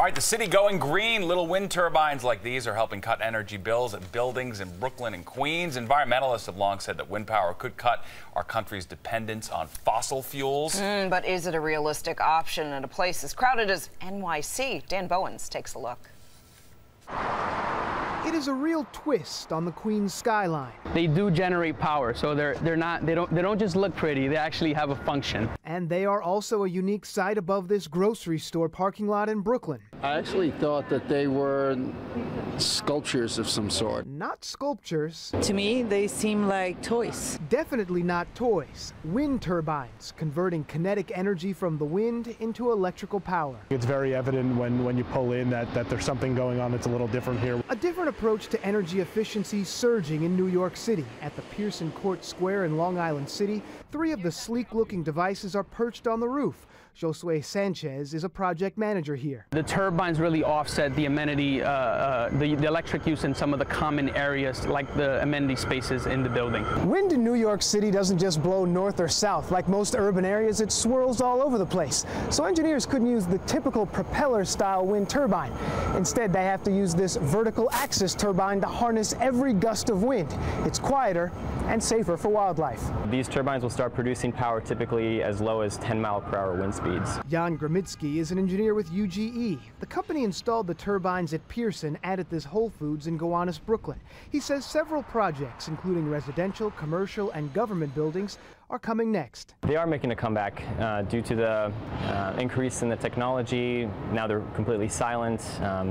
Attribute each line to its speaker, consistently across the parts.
Speaker 1: All right, the city going green. Little wind turbines like these are helping cut energy bills at buildings in Brooklyn and Queens. Environmentalists have long said that wind power could cut our country's dependence on fossil fuels.
Speaker 2: But is it a realistic option in a place as crowded as NYC? Dan Bowens takes a look.
Speaker 3: It is a real twist on the Queens skyline.
Speaker 4: They do generate power, so they don't just look pretty, they actually have a function.
Speaker 3: And they are also a unique sight above this grocery store parking lot in Brooklyn.
Speaker 5: I actually thought that they were sculptures of some sort.
Speaker 3: Not sculptures.
Speaker 6: To me, they seem like toys.
Speaker 3: Definitely not toys. Wind turbines, converting kinetic energy from the wind into electrical power.
Speaker 7: It's very evident when you pull in that there's something going on that's a little different here.
Speaker 3: A different approach to energy efficiency surging in New York City. At the Pearson Court Square in Long Island City, 3 of the sleek-looking devices are perched on the roof. Josue Sanchez is a project manager here.
Speaker 4: The turbines really offset the amenity, the electric use in some of the common areas, like the amenity spaces in the building.
Speaker 3: Wind in New York City doesn't just blow north or south. Like most urban areas, it swirls all over the place. So engineers couldn't use the typical propeller-style wind turbine. Instead, they have to use this vertical axis turbine to harness every gust of wind. It's quieter and safer for wildlife.
Speaker 8: These turbines will start producing power typically as low as 10-mile-per-hour wind speeds.
Speaker 3: Jan Gramitsky is an engineer with UGE. The company installed the turbines at Pearson and at this Whole Foods in Gowanus, Brooklyn. He says several projects, including residential, commercial, and government buildings, are coming next.
Speaker 8: They are making a comeback due to the increase in the technology. Now they're completely silent,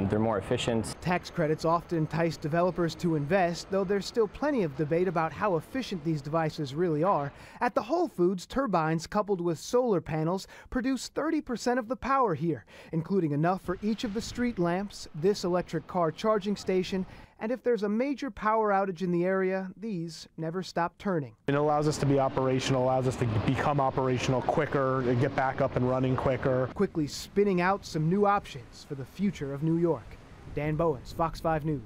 Speaker 8: they're more efficient.
Speaker 3: Tax credits often entice developers to invest, though there's still plenty of debate about how efficient these devices really are. At the Whole Foods, turbines coupled with solar panels produce 30% of the power here, including enough for each of the street lamps, this electric car charging station, and if there's a major power outage in the area, these never stop turning.
Speaker 7: It allows us to be operational, allows us to become operational quicker, and get back up and running quicker.
Speaker 3: Quickly spinning out some new options for the future of New York. Dan Bowens, Fox 5 News.